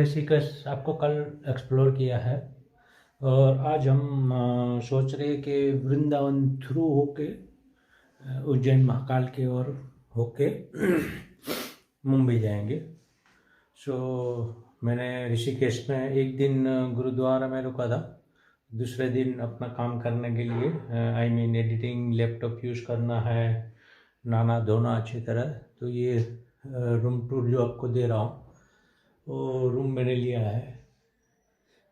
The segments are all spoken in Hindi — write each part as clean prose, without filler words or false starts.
ऋषिकेश आपको कल एक्सप्लोर किया है और आज हम सोच रहे हैं कि वृंदावन थ्रू होके उज्जैन महाकाल की ओर होके मुंबई जाएंगे। सो मैंने ऋषिकेश में एक दिन गुरुद्वारा में रुका था, दूसरे दिन अपना काम करने के लिए I mean editing laptop use करना है, नहाना धोना अच्छी तरह। तो ये रूम टूर जो आपको दे रहा हूँ वो रूम मैंने लिया है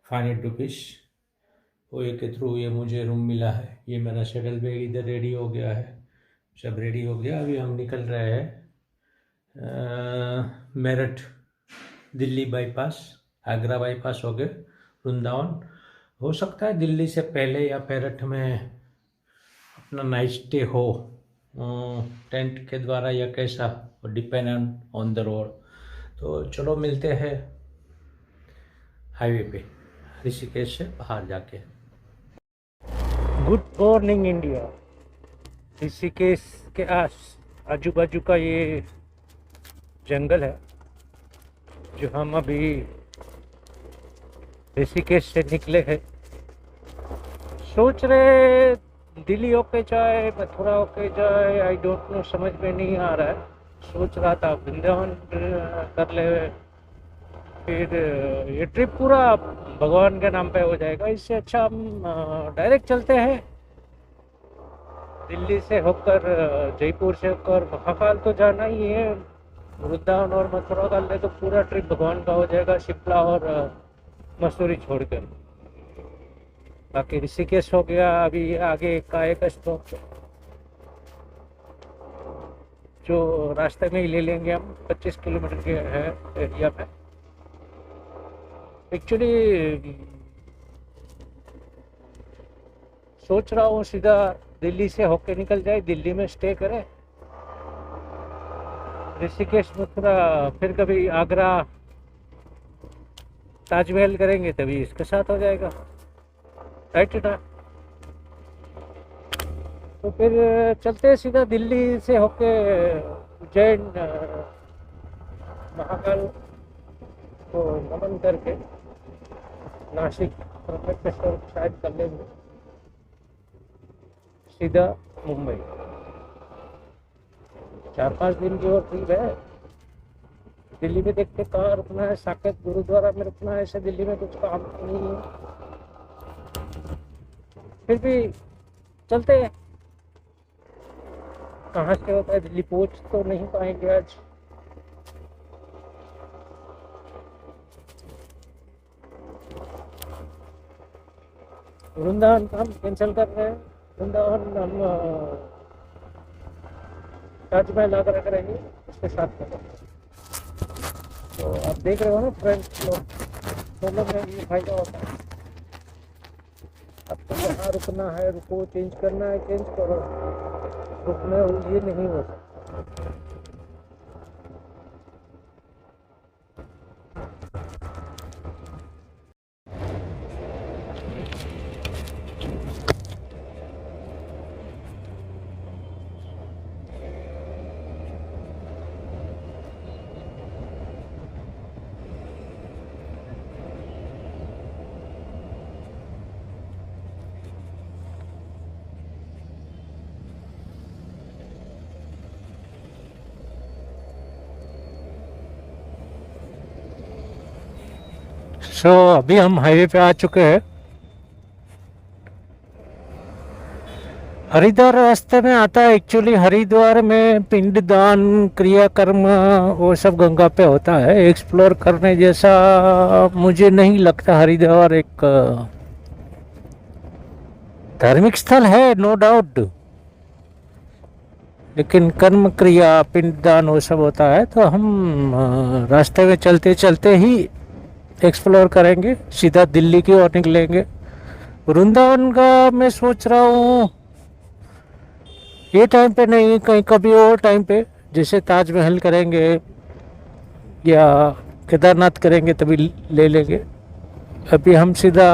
500 रुपीज़। ओए के थ्रू ये मुझे रूम मिला है। ये मेरा शटल बैग इधर रेडी हो गया है, सब रेडी हो गया। अभी हम निकल रहे हैं मेरठ दिल्ली बाईपास, आगरा बाईपास हो गए वृंदावन। हो सकता है दिल्ली से पहले या मेरठ में अपना नाइट स्टे हो टेंट के द्वारा या कैसा, डिपेंड ऑन द रोड। तो चलो मिलते हैं हाईवे पे ऋषिकेश से बाहर जाके। Good morning India. ऋषिकेश के आजू बाजू का ये जंगल है जो हम अभी ऋषिकेश से निकले हैं। सोच रहे दिल्ली होके जाए, मथुरा होके जाए, आई डोंट नो, समझ में नहीं आ रहा है। सोच रहा था वृंदावन कर ले, फिर ये ट्रिप पूरा भगवान के नाम पे हो जाएगा। इससे अच्छा हम डायरेक्ट चलते हैं दिल्ली से होकर, जयपुर से होकर महाकाल तो जाना ही है। वृंदावन और मथुरा कर ले तो पूरा ट्रिप भगवान का हो जाएगा, शिमला और मसूरी छोड़कर। बाकी ऋषिकेश हो गया अभी आगे का एक स्टॉप जो रास्ते में ही ले लेंगे हम, 25 किलोमीटर के है एरिया में। एक्चुअली सोच रहा हूँ सीधा दिल्ली से होके निकल जाए, दिल्ली में स्टे करें, ऋषिकेश मथुरा, फिर कभी आगरा ताजमहल करेंगे, तभी इसके साथ हो जाएगा, राइट ना। तो फिर चलते हैं सीधा दिल्ली से होके उज्जैन महाकाल को नमन करके नासिक प्रफेक्टेश्वर शायद कर लेंगे, सीधा मुंबई। 4-5 दिन की और ट्रिप है। दिल्ली में देखते कहाँ रुकना है, साकेत गुरुद्वारा में रुकना है, ऐसे दिल्ली में कुछ काम नहीं है। फिर भी चलते हैं, कहाँ से होता है दिल्ली पहुंच तो नहीं पाएंगे आज। वृंदावन का हम कैंसिल कर रहे हैं। वृंदावन हम ताजमहल आगरा करेंगे, उसके साथ करेंगे। तो आप देख रहे हो ना फ्रेंड्स लोग, सोलो में ये फायदा होता है। आपको जहाँ रुकना है रुको, चेंज करना है चेंज करो, रुकना ये नहीं हो सकता। अभी हम हाईवे पे आ चुके हैं। हरिद्वार रास्ते में आता है। एक्चुअली हरिद्वार में पिंडदान क्रियाकर्म वो सब गंगा पे होता है। एक्सप्लोर करने जैसा मुझे नहीं लगता। हरिद्वार एक धार्मिक स्थल है, नो डाउट, लेकिन कर्म क्रिया पिंडदान वो सब होता है। तो हम रास्ते में चलते चलते ही एक्सप्लोर करेंगे, सीधा दिल्ली की ओर निकलेंगे। वृंदावन का मैं सोच रहा हूँ ये टाइम पे नहीं, कहीं कभी और टाइम पे, जैसे ताजमहल करेंगे या केदारनाथ करेंगे तभी ले लेंगे। अभी हम सीधा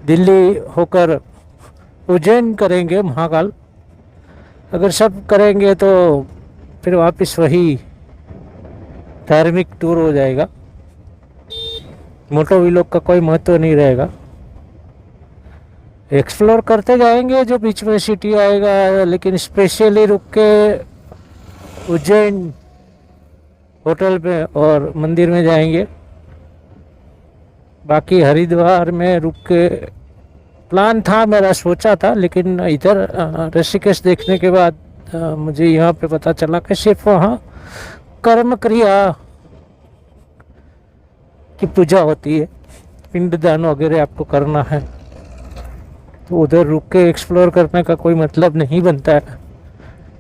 दिल्ली होकर उज्जैन करेंगे महाकाल। अगर सब करेंगे तो फिर वापस वही धार्मिक टूर हो जाएगा। मोटो व्लॉग का कोई महत्व नहीं रहेगा। एक्सप्लोर करते जाएंगे जो बीच में सिटी आएगा, लेकिन स्पेशली रुक के उज्जैन होटल पे और मंदिर में जाएंगे। बाकी हरिद्वार में रुक के प्लान था मेरा, सोचा था, लेकिन इधर ऋषिकेश देखने के बाद मुझे यहाँ पे पता चला कि सिर्फ वहाँ कर्म क्रिया की पूजा होती है, पिंडदान वगैरह आपको करना है, तो उधर रुक के एक्सप्लोर करने का कोई मतलब नहीं बनता है।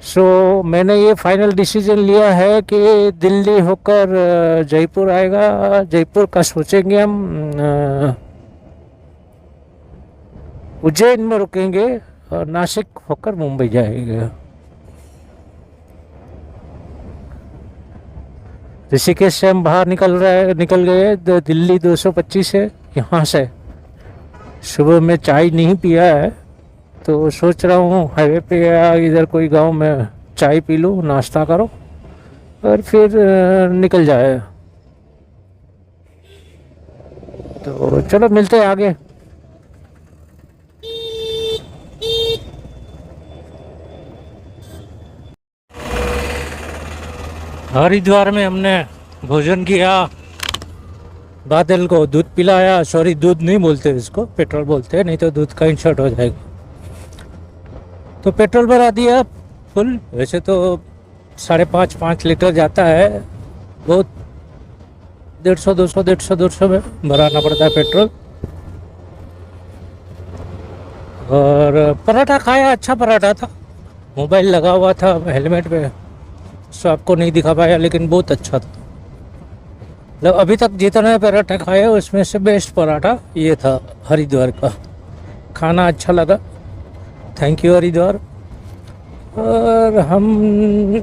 सो मैंने ये फाइनल डिसीजन लिया है कि दिल्ली होकर जयपुर आएगा, जयपुर का सोचेंगे हम, उज्जैन में रुकेंगे और नासिक होकर मुंबई जाएंगे। ऋषिकेश से हम बाहर निकल गए दिल्ली 225 है यहाँ से। सुबह में चाय नहीं पिया है, तो सोच रहा हूँ हाईवे पे या इधर कोई गांव में चाय पी लूँ, नाश्ता करो और फिर निकल जाए। तो चलो मिलते हैं आगे। हरिद्वार में हमने भोजन किया, बादल को दूध पिलाया, सॉरी दूध नहीं बोलते इसको, पेट्रोल बोलते हैं, नहीं तो दूध का इंसर्ट हो जाएगा। तो पेट्रोल भरा दिया फुल, वैसे तो 5.5 लीटर जाता है, बहुत 150-200 में भराना पड़ता है पेट्रोल। और पराठा खाया, अच्छा पराठा था, मोबाइल लगा हुआ था हेलमेट पे, सो आपको नहीं दिखा पाया, लेकिन बहुत अच्छा था। मतलब अभी तक जितना पराठा खाया उसमें से बेस्ट पराठा ये था हरिद्वार का। खाना अच्छा लगा, थैंक यू हरिद्वार। और हम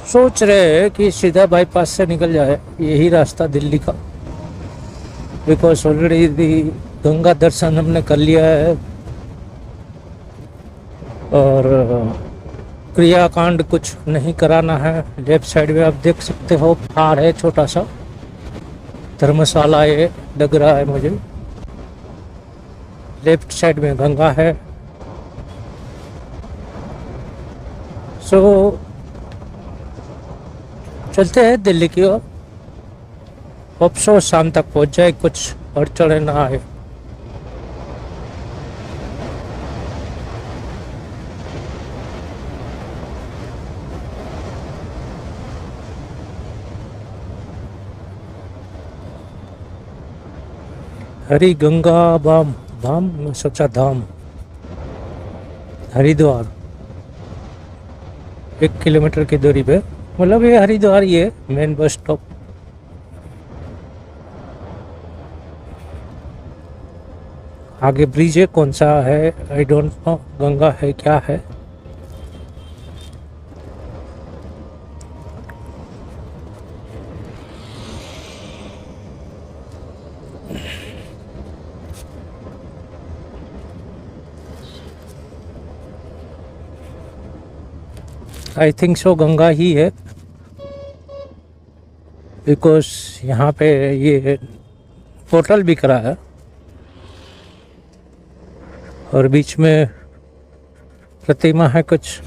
सोच रहे हैं कि सीधा बाईपास से निकल जाए, यही रास्ता दिल्ली का, बिकॉज ऑलरेडी गंगा दर्शन हमने कर लिया है और क्रियाकांड कुछ नहीं कराना है। लेफ्ट साइड में आप देख सकते हो पहाड़ है छोटा सा, धर्मशाला ये लग रहा है मुझे। लेफ्ट साइड में गंगा है। सो चलते हैं दिल्ली की ओर, होप सो शाम तक पहुंच जाए, कुछ अड़चन ना आए। हरी गंगा बाम धाम, सोचा धाम हरिद्वार 1 किलोमीटर की दूरी पे, मतलब ये हरिद्वार ही है मेन बस स्टॉप। आगे ब्रिज है, कौन सा है आई डोंट नो, गंगा है क्या है। आई थिंक सो गंगा ही है, बिकॉज यहाँ पे ये होटल बिक रहा है और बीच में प्रतिमा है कुछ,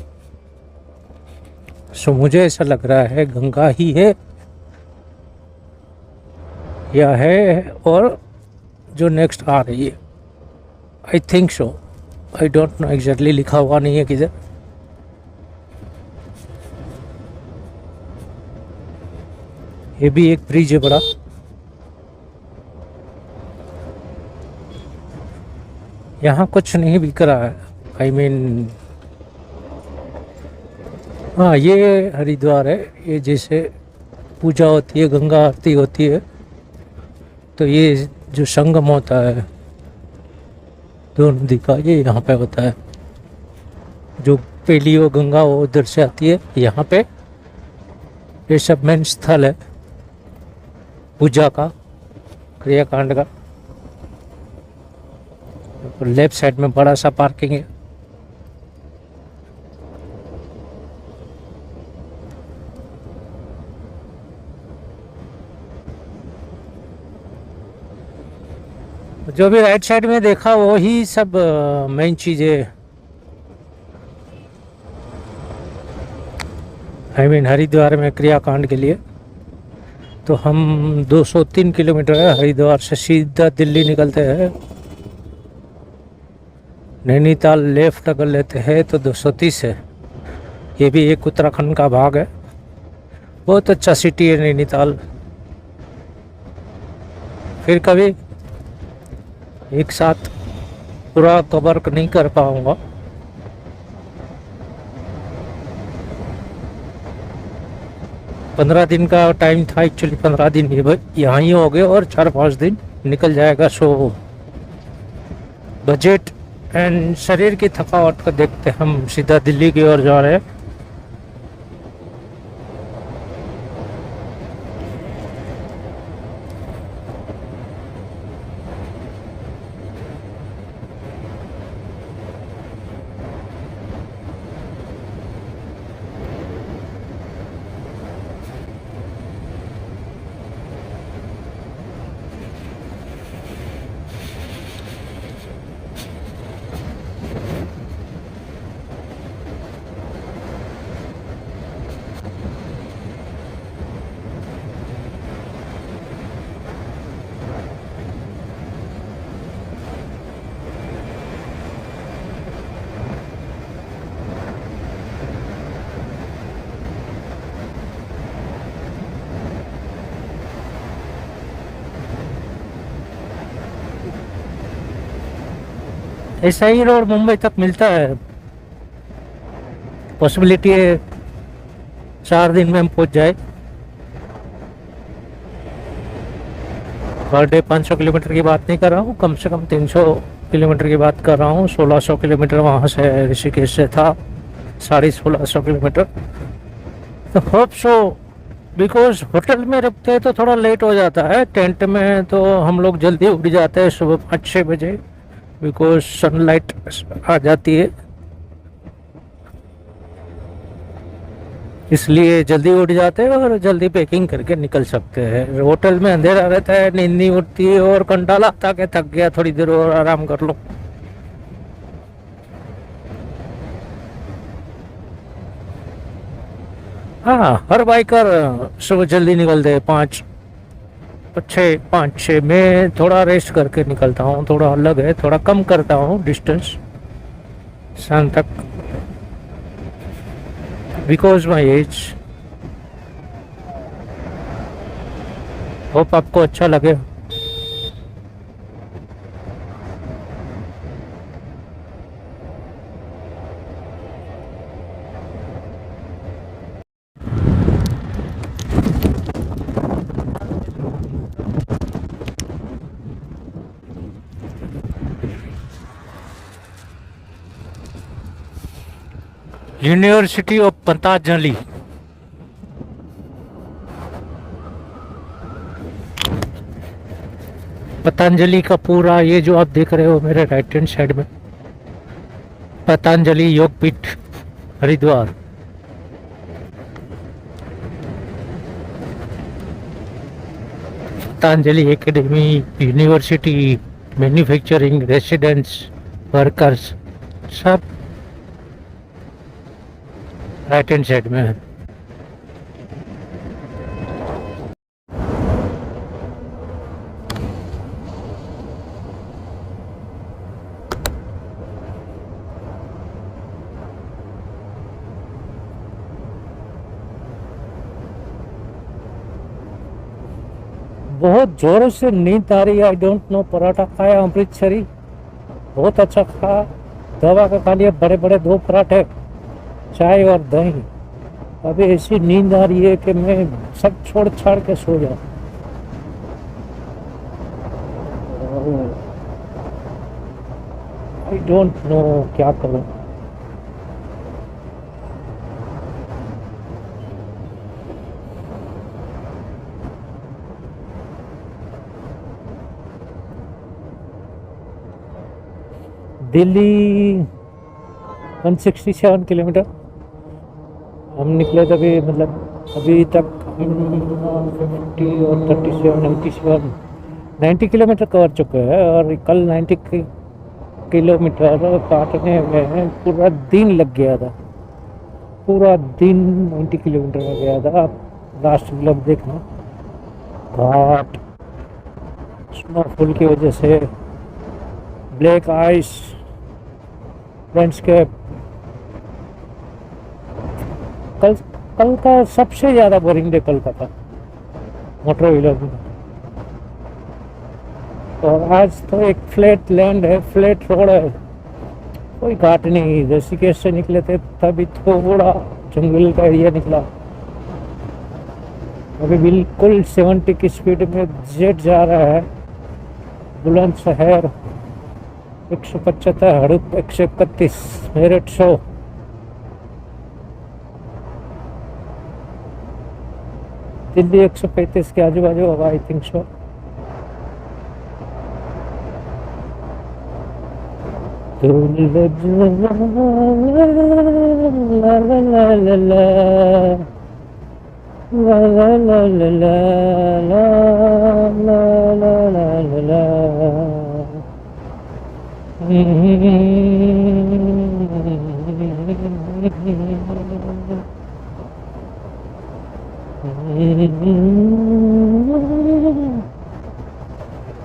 सो मुझे ऐसा लग रहा है गंगा ही है या है, और जो नेक्स्ट आ रही है I think so, I don't know exactly, लिखा हुआ नहीं है किधर। ये भी एक ब्रिज है बड़ा। यहाँ कुछ नहीं बिक रहा है, आई मीन हाँ ये हरिद्वार है, ये जैसे पूजा होती है, गंगा आरती होती है, तो ये जो संगम होता है दो नदी का, ये यहाँ पे होता है। जो पहली वो गंगा वो उधर से आती है यहाँ पे, ये सब मेन स्थल है पूजा का, क्रियाकांड का। लेफ्ट साइड में बड़ा सा पार्किंग है। जो भी राइट साइड में देखा वो ही सब मेन चीज़ें, आई मीन हरिद्वार में क्रियाकांड के लिए। तो हम 203 किलोमीटर है हरिद्वार से, सीधा दिल्ली निकलते हैं। नैनीताल लेफ्ट अगर लेते हैं तो 230 है। ये भी एक उत्तराखंड का भाग है। बहुत अच्छा सिटी है नैनीताल। फिर कभी एक साथ पूरा कवर नहीं कर पाऊँगा। पंद्रह दिन का टाइम था एक्चुअली, 15 दिन यहाँ ही हो गए और 4-5 दिन निकल जाएगा। सो बजट एंड शरीर की थकावट को देखते हम सीधा दिल्ली की ओर जा रहे हैं। ऐसा ही रोड मुंबई तक मिलता है। पॉसिबिलिटी है 4 दिन में हम पहुंच जाए। पर डे 500 किलोमीटर की बात नहीं कर रहा हूँ, कम से कम 300 किलोमीटर की बात कर रहा हूँ। 1600 किलोमीटर वहाँ से ऋषिकेश से था, 1650 किलोमीटर। तो होप सो, बिकॉज होटल में रुकते हैं तो थोड़ा लेट हो जाता है। टेंट में तो हम लोग जल्दी उठ जाते हैं सुबह 5-6 बजे, बिकॉज सनलाइट आ जाती है, इसलिए जल्दी उठ जाते हैं और जल्दी पैकिंग करके निकल सकते हैं। होटल में अंधेरा रहता है, नींद नहीं उठती है और कंटाला आता के थक गया, थोड़ी देर और आराम कर लो। हाँ, हर बाइकर सुबह जल्दी निकलते हैं 5-6। मैं थोड़ा रेस्ट करके निकलता हूँ, थोड़ा अलग है, थोड़ा कम करता हूँ डिस्टेंस शाम तक, बिकॉज माई एज। होप आपको अच्छा लगे। University of Patanjali. पतंजलि का पूरा ये जो आप देख रहे हो मेरे राइट हैंड साइड में, Patanjali Yogpeeth Haridwar. Patanjali academy, university, manufacturing, residence, workers, सब राइट हैंड साइड में है। बहुत जोरों से नींद आ रही है। आई डोंट नो, पराठा खाया अमृतसरी, बहुत अच्छा खाया। दवा का खा लिया बड़े बड़े 2 पराठे, चाय और दही। अभी ऐसी नींद आ रही है कि मैं सब छोड़ छाड़ के सो जाऊं। आई डोंट नो क्या करूं। दिल्ली 167 किलोमीटर हम निकले तभी, मतलब अभी तक 50 और 37, 90 किलोमीटर कर चुके हैं और कल 90 किलोमीटर काटने में पूरा दिन लग गया था। पूरा दिन 90 किलोमीटर में गया था। आप लास्ट व्लॉग देखना। घाट, स्नोफॉल की वजह से, ब्लैक आइस, लैंडस्केप। कल कल का सबसे ज़्यादा बोरिंग डे कल का था मोटर व्हीलर में। और आज तो एक फ्लैट लैंड है, फ्लैट रोड है, कोई घाट नहीं। ऋषिकेश से निकले थे तभी थोड़ा जंगल का एरिया निकला। अभी बिल्कुल 70 की स्पीड में जेट जा रहा है। बुलंदशहर 175, हड़प 131, मेरठ 100। दिल्ली 135 के आजू बाजू होगा, I think so.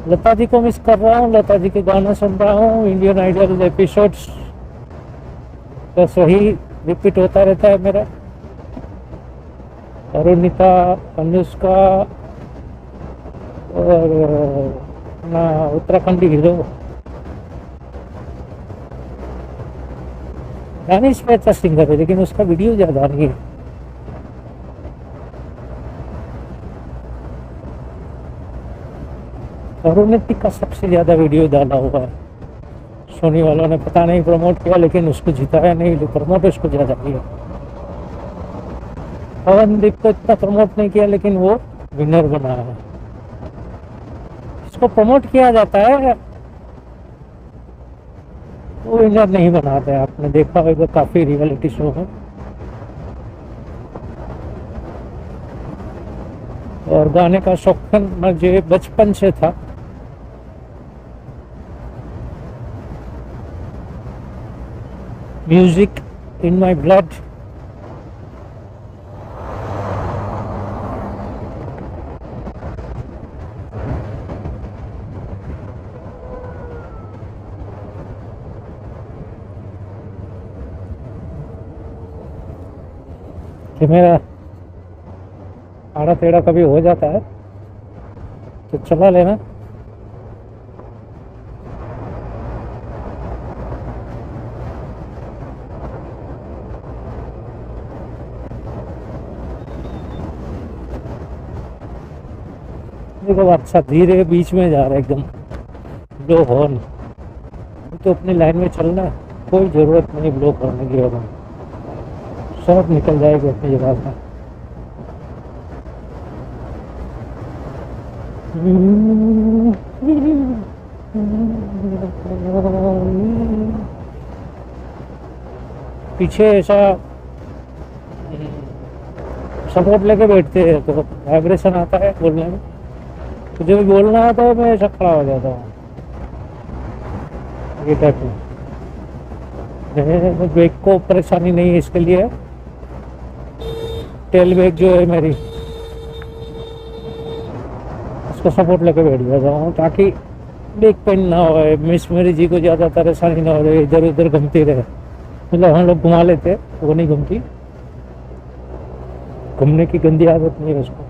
Lata ji को मिस कर रहा हूँ, लता जी के गाना सुन रहा हूँ। इंडियन आइडल एपिसोड्स बस वही रिपीट होता रहता है मेरा। अरुणिता, अनुष्का और अपना उत्तराखंडी हीरो दानिश पे अच्छा सिंगर है, लेकिन उसका वीडियो ज़्यादा नहीं है। अरुणिति का सबसे ज़्यादा वीडियो डाला हुआ है। सोनी वालों ने पता नहीं प्रमोट किया, लेकिन उसको जिताया नहीं, प्रमोट उसको ज़्यादा किया। पवनदीप को इतना प्रमोट नहीं किया, लेकिन वो विनर बना है। इसको प्रमोट किया जाता है, वो विनर नहीं बनाते। आपने देखा होगा काफ़ी रियलिटी शो है। और गाने का शौकीन मुझे बचपन से था। Music in my blood. कि मेरा आड़ा टेढ़ा कभी हो जाता है तो चला लेना। देखो अच्छा धीरे बीच में जा रहा है एकदम, ब्लो हॉर्न। तो अपनी लाइन में चलना है, कोई ज़रूरत नहीं ब्लो करने की। होगा सब निकल जाएगी अपनी जगह से। पीछे ऐसा सपोर्ट लेके बैठते हैं तो वाइब्रेशन आता है बोलने में। तो जब बोलना आता है मैं ऐसा खड़ा हो जाता हूँ, ये टाइप में। बैक को परेशानी नहीं है, इसके लिए टेल बैग जो है मेरी, उसको सपोर्ट लेके बैठ जाता हूँ ताकि बैक पेन ना हो, मिस मेरी जी को ज़्यादा परेशानी ना हो रही, इधर उधर घूमती रहे। मतलब हम लोग घुमा लेते, वो नहीं घूमती। घूमने की गंदी आदत नहीं है उसको।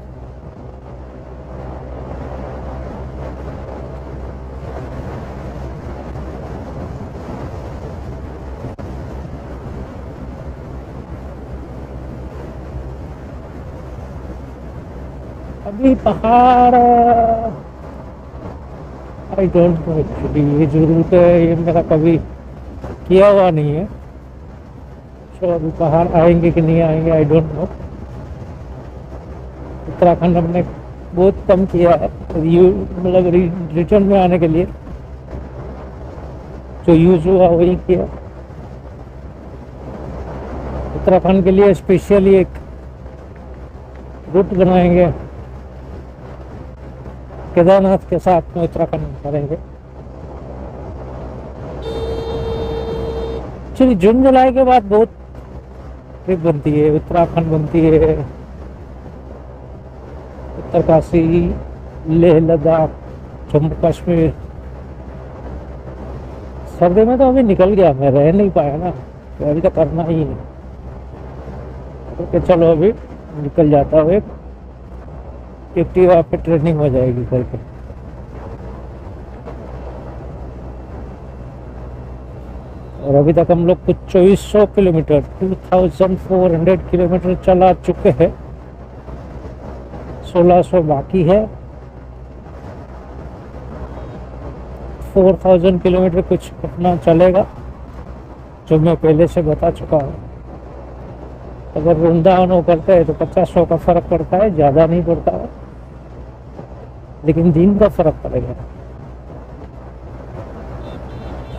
अभी पहाड़ आई डोंट नो एक्चुअली, ये जरूरत है, ये मेरा कभी किया हुआ नहीं है। तो अभी पहाड़ आएंगे कि नहीं आएंगे आई डोंट नो। उत्तराखंड हमने बहुत कम किया है, मतलब रिटर्न में आने के लिए जो यूज हुआ वही किया। उत्तराखंड के लिए स्पेशली एक रूट बनाएंगे, केदारनाथ के साथ में उत्तराखंड करेंगे। एक्चुअली जून जुलाई के बाद बहुत ट्रिप बनती है, उत्तराखंड बनती है, उत्तरकाशी, लेह लद्दाख, जम्मू कश्मीर। सर्दी में तो अभी निकल गया, मैं रह नहीं पाया ना, तो अभी तो करना ही है। तो चलो अभी निकल जाता हूँ, एक एक्टिवा पे ट्रेनिंग हो जाएगी करके। और अभी तक हम लोग कुछ 2400 किलोमीटर 2400 किलोमीटर चला चुके हैं, 1600 बाकी है। 4000 किलोमीटर कुछ अपना चलेगा, जो मैं पहले से बता चुका हूँ। अगर वृंदावन करते हैं तो 50-100 का फर्क पड़ता है, ज़्यादा नहीं पड़ता है, लेकिन दिन का फर्क पड़ेगा।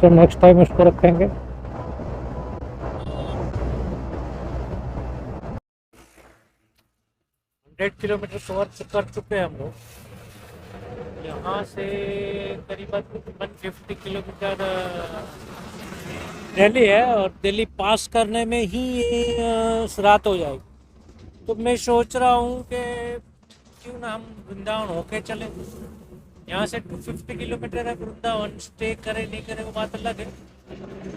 तो नेक्स्ट टाइम उसको रखेंगे। किलोमीटर कवर कर चुके हैं हम लोग। यहाँ से करीबन 150 किलोमीटर दिल्ली है, और दिल्ली पास करने में ही रात हो जाएगी। तो मैं सोच रहा हूँ कि क्यों ना हम वृंदावन होके चले। यहाँ से 250 किलोमीटर है वृंदावन, स्टे करे नहीं करे वो बात अलग है।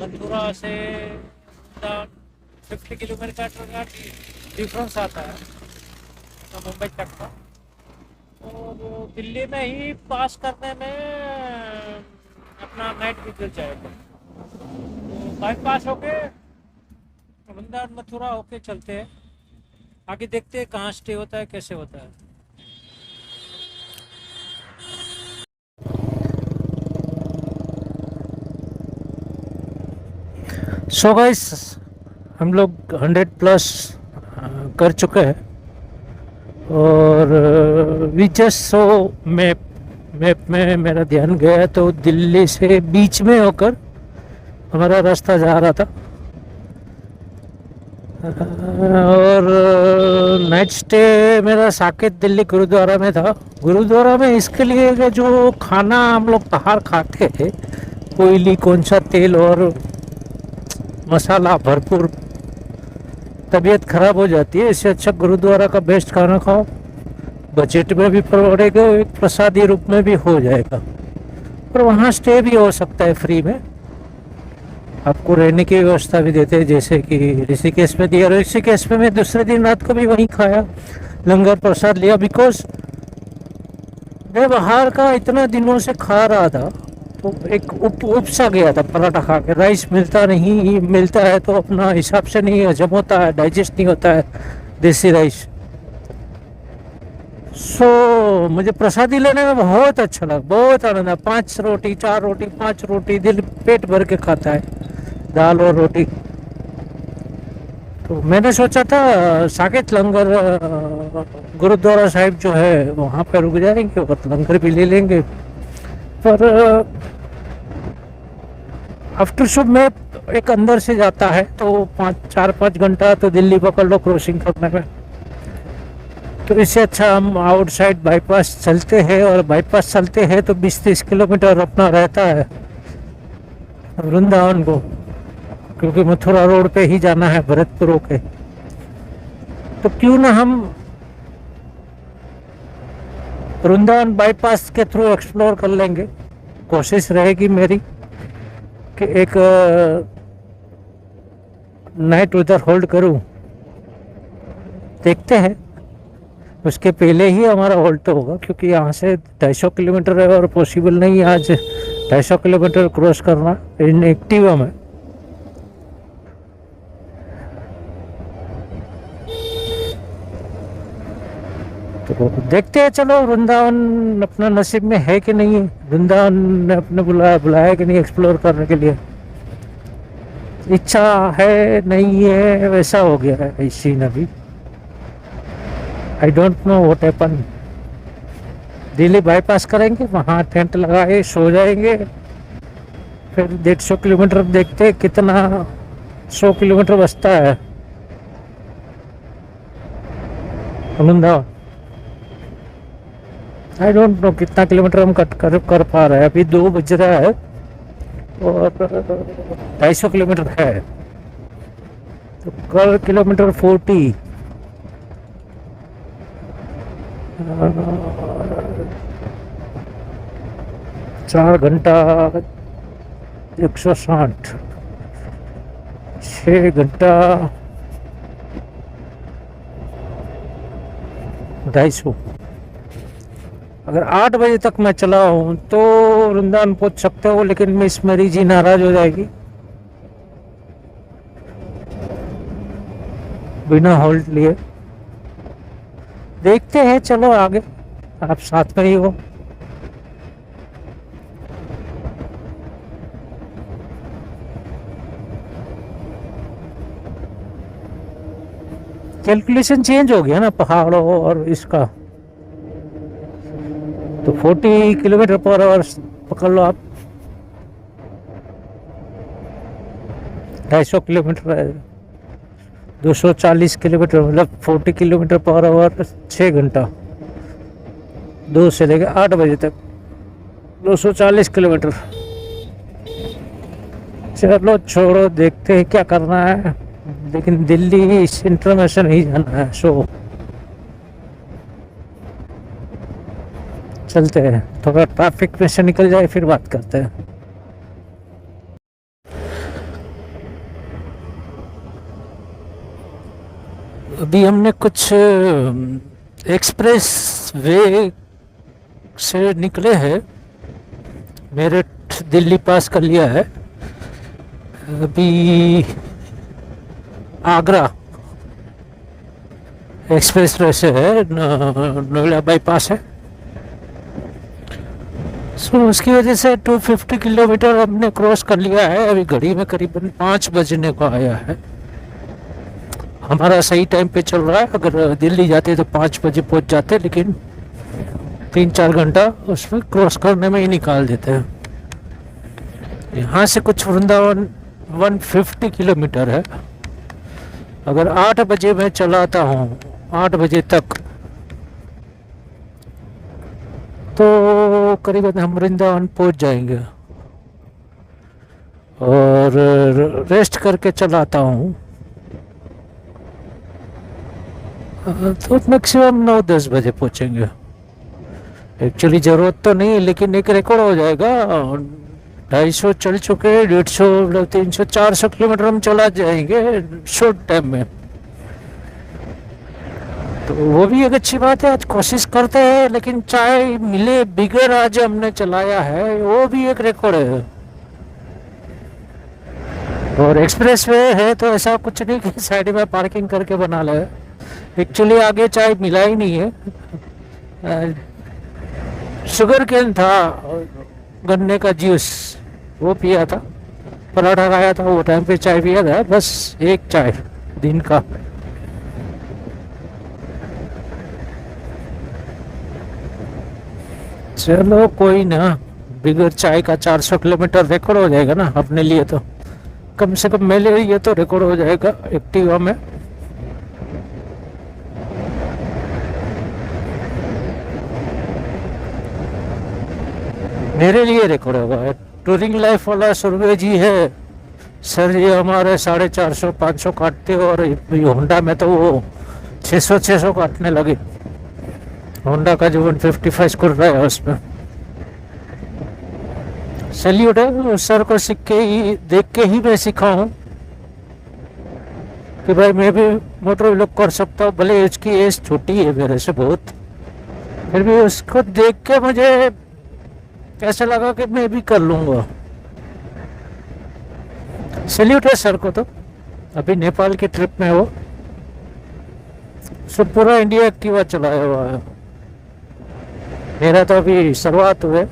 मथुरा से 50 किलोमीटर का डिफरेंस आता है तो मुंबई तक का, और दिल्ली में ही पास करने में अपना नाइट गुजर जाएगा। तो बाईपास होके वृंदावन मथुरा होके चलते हैं, आगे देखते हैं कहाँ स्टे होता है, कैसे होता है। सो गाइस, हम लोग 100+ कर चुके हैं, और वी जस्ट सो मैप में मेरा ध्यान गया तो दिल्ली से बीच में होकर हमारा रास्ता जा रहा था। और नाइट स्टे मेरा साकेत दिल्ली गुरुद्वारा में था। गुरुद्वारा में इसके लिए कि जो खाना हम लोग बाहर खाते हैं, कोयली कौन सा तेल और मसाला भरपूर, तबीयत खराब हो जाती है। इससे अच्छा गुरुद्वारा का बेस्ट खाना खाओ, बजट में भी पड़ेगा, एक प्रसादी रूप में भी हो जाएगा, और वहाँ स्टे भी हो सकता है फ्री में। आपको रहने की व्यवस्था भी देते हैं, जैसे कि ऋषिकेश में दिया। ऋषिकेश में मैं दूसरे दिन रात को भी वहीं खाया, लंगर प्रसाद लिया, बिकॉज मैं बाहर का इतना दिनों से खा रहा था तो एक उपसा गया था पराठा खा के। राइस मिलता नहीं, मिलता है तो अपना हिसाब से नहीं हजम होता है, डाइजेस्ट नहीं होता है देसी राइस। सो मुझे प्रसादी लेने में बहुत अच्छा लगा, बहुत आनंद है। 5 रोटी 4 रोटी 5 रोटी दिल पेट भर के खाता है, दाल और रोटी। तो मैंने सोचा था साकेत लंगर गुरुद्वारा साहिब जो है वहाँ पर रुक जाएंगे और लंगर भी ले लेंगे। पर आफ्टर शुभ में एक अंदर से जाता है तो 4-5 घंटा तो दिल्ली पकड़ लो क्रॉसिंग करने में। तो इससे अच्छा हम आउटसाइड बाईपास चलते हैं, और बाईपास चलते हैं तो 20-30 किलोमीटर अपना रहता है वृंदावन को, क्योंकि मथुरा रोड पे ही जाना है भरतपुर होके। तो क्यों ना हम वृंदावन बाईपास के थ्रू एक्सप्लोर कर लेंगे। कोशिश रहेगी मेरी कि एक नाइट उधर होल्ड करूं, देखते हैं। उसके पहले ही हमारा होल्ड तो होगा, क्योंकि यहाँ से 250 किलोमीटर है और पॉसिबल नहीं है आज 250 किलोमीटर क्रॉस करना इन एक्टिवा में। तो देखते हैं, चलो वृंदावन अपना नसीब में है कि नहीं है, वृंदावन ने अपने बुलाया कि नहीं एक्सप्लोर करने के लिए। इच्छा है नहीं है वैसा हो गया है इस सीन अभी। I don't know what happen. Delhi bypass करेंगे, वहाँ टेंट लगाए सो जाएंगे, फिर 150 किलोमीटर देखते कितना 100 किलोमीटर बचता है वृंदावन। आई डोंट नो कितना किलोमीटर हम कट कर पा रहे हैं। अभी 2 बज रहा है और 250 किलोमीटर है, तो कर किलोमीटर 40, 4 घंटा 160, 6 घंटा 250। अगर 8 बजे तक मैं चला हूँ तो वृंदावन पहुंच सकते हो, लेकिन मिस मेरी जी नाराज हो जाएगी बिना होल्ड लिए। देखते हैं, चलो आगे, आप साथ में ही हो। कैलकुलेशन चेंज हो गया ना पहाड़ों और इसका, तो 40 किलोमीटर पर आवर पकड़ लो आप। 250 किलोमीटर है, 240 किलोमीटर, मतलब 40 किलोमीटर पर आवर 6 घंटा, 2 से लेकर 8 बजे तक 240 किलोमीटर। चलो छोड़ो, देखते हैं क्या करना है, लेकिन दिल्ली सेंट्रल में से नहीं जाना है। सो चलते हैं, थोड़ा ट्रैफिक में से निकल जाए फिर बात करते हैं। अभी हमने कुछ एक्सप्रेस वे से निकले हैं, मेरठ दिल्ली पास कर लिया है। अभी आगरा एक्सप्रेस वे से है, नोएडा बाईपास है। सो उसकी वजह से 250 किलोमीटर हमने क्रॉस कर लिया है। अभी घड़ी में करीबन 5 बजने को आया है। हमारा सही टाइम पे चल रहा है। अगर दिल्ली जाते तो 5 बजे पहुंच जाते, लेकिन 3-4 घंटा उसमें क्रॉस करने में ही निकाल देते हैं। यहाँ से कुछ वृंदावन 150 किलोमीटर है। अगर 8 बजे मैं चलाता हूँ, 8 बजे तक, तो करीबन हम वृंदावन पहुंच जाएंगे। और रेस्ट करके चलाता हूँ तो मैक्सिमम 9-10 बजे पहुंचेंगे। एक्चुअली ज़रूरत तो नहीं है, लेकिन एक रिकॉर्ड हो जाएगा। 250 चल चुके, 150, 300, 400 किलोमीटर हम चला जाएंगे शॉर्ट टाइम में। तो वो भी एक अच्छी बात है। आज कोशिश करते हैं, लेकिन चाय मिले बिगर आज हमने चलाया है, वो भी एक रिकॉर्ड है। और एक्सप्रेस वे है तो ऐसा कुछ नहीं कि साइड में पार्किंग करके बना ले। एक्चुअली आगे चाय मिला ही नहीं है। शुगर केन था, गन्ने का जूस वो पिया था, पराठा खाया था, वो टाइम पे चाय पिया था, बस एक चाय दिन का। चलो कोई ना, बिगर चाय का 400 किलोमीटर रिकॉर्ड हो जाएगा ना अपने लिए। तो कम से कम मेरे लिए तो रिकॉर्ड हो जाएगा एक्टिवा में। मेरे लिए रिकॉर्ड होगा। टूरिंग लाइफ वाला सुरभि जी है, सर जी हमारे 450-500 काटते हो, और होंडा में तो वो 600 काटने लगे। होंडा का जो 155 कर रहा है उसमें सैल्यूट है। सर को सीख के ही, देख के ही मैं सीखा हूँ कि भाई मैं भी मोटर व्लॉग कर सकता हूँ। भले उसकी एज छोटी है मेरे से बहुत, फिर भी उसको देख के मुझे ऐसा लगा कि मैं भी कर लूँगा। सैल्यूट है सर को। तो अभी नेपाल की ट्रिप में वो सब पूरा इंडिया एक्टिवा चलाया हुआ है। मेरा तो अभी शुरुआत हुए।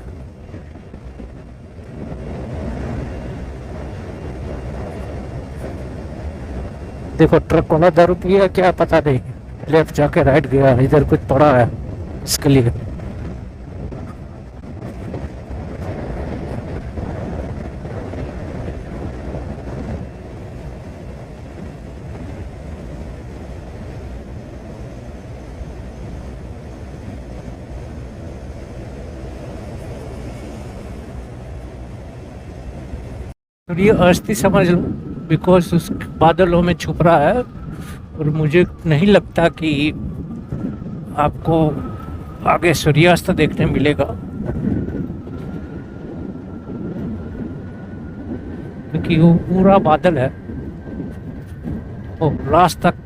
देखो ट्रक वाला दारू पिया क्या पता नहीं, लेफ्ट जाके राइट गया, इधर कुछ पड़ा है इसके लिए। सूर्य अस्त ही समझ लो, बिकॉज उस बादलों में छुप रहा है और मुझे नहीं लगता कि आपको आगे सूर्यास्त देखने मिलेगा, क्योंकि वो पूरा बादल है और लास्ट तक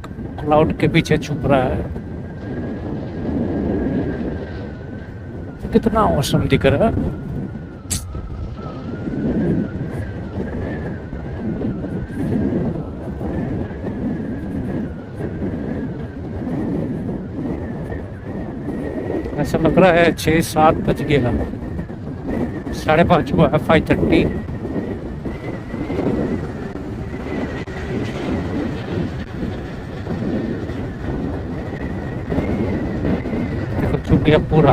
क्लाउड के पीछे छुप रहा है। कितना औसम दिख रहा है। ऐसा लग रहा है 6-7 बज गया, 5:30 हुआ है, 5:30। देखो छुप गया पूरा।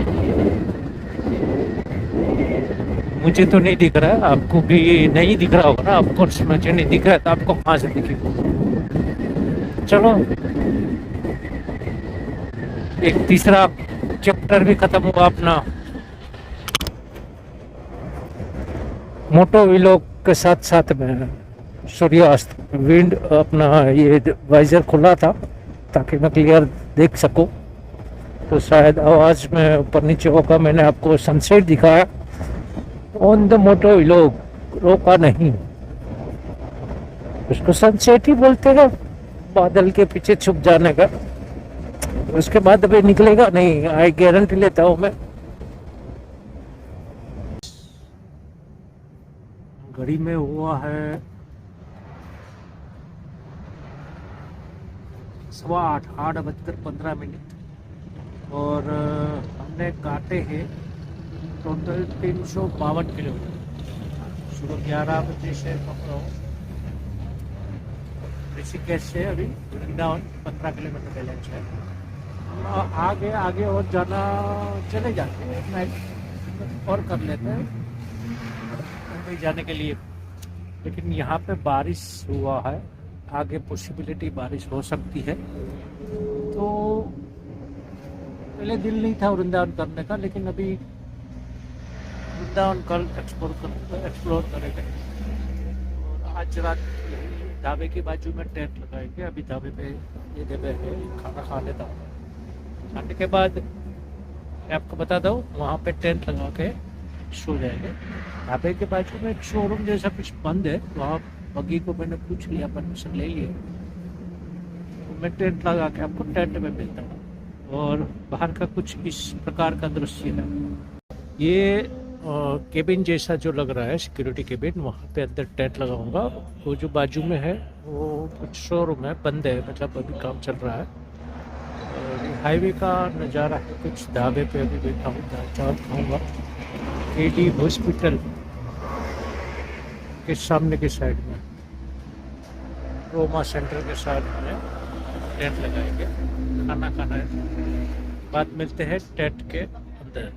मुझे तो नहीं दिख रहा है, आपको भी नहीं दिख रहा होगा ना। आपको मुझे नहीं दिख रहा है तो आपको कहाँ से दिखेगा। चलो, एक तीसरा चैप्टर भी खत्म हुआ अपना। मोटो व्लॉग के साथ साथ में सूर्यास्त, विंड अपना ये वाइजर खुला था ताकि मैं क्लियर देख सकूं, तो शायद आवाज़ में ऊपर नीचे होगा। मैंने आपको सनसेट दिखाया ऑन द मोटो व्लॉग, रोका नहीं। उसको सनसेट ही बोलते हैं, बादल के पीछे छुप जाने का। उसके बाद अभी निकलेगा नहीं, आई गारंटी लेता हूँ मैं। घड़ी में हुआ है 8:15 और हमने काटे हैं टोटल 352 किलोमीटर। सुबह 11 बजे से पकड़ो, ऋषिकेश से अभी वृंदावन 15 किलोमीटर बैलेंस है। आगे और जाना चले जाते हैं, नाइट और कर लेते हैं मुंबई जाने के लिए। लेकिन यहाँ पे बारिश हुआ है, आगे पॉसिबिलिटी बारिश हो सकती है। तो पहले दिल नहीं था वृंदावन करने का, लेकिन अभी वृंदावन कल एक्सप्लोर करेंगे। और आज रात ढाबे के बाजू में टेंट लगाएंगे। अभी ढाबे पे ये जगह है, खाना खा लेता हूँ। खाने के बाद आपको बता दो, वहाँ पे टेंट लगा के सो जाएंगे। ढाबे के बाजू में एक शोरूम जैसा कुछ बंद है, वहाँ बगी को मैंने पूछ लिया, परमिशन ले लिए, तो मैं टेंट लगा के आपको टेंट में मिलता हूँ। और बाहर का कुछ इस प्रकार का दृश्य है। ये केबिन जैसा जो लग रहा है, सिक्योरिटी केबिन, वहाँ पे अंदर टेंट लगाऊंगा। वो जो बाजू में है वो कुछ शोरूम है, बंद है, मतलब अभी काम चल रहा है। हाईवे का नज़ारा है। कुछ ढाबे पे अभी बैठा हूँ, दाल चावल खाऊँगा। एडी हॉस्पिटल के सामने के साइड में, रोमा सेंटर के साइड में टेंट लगाएंगे, खाना खाना है। बाद मिलते हैं टेंट के अंदर।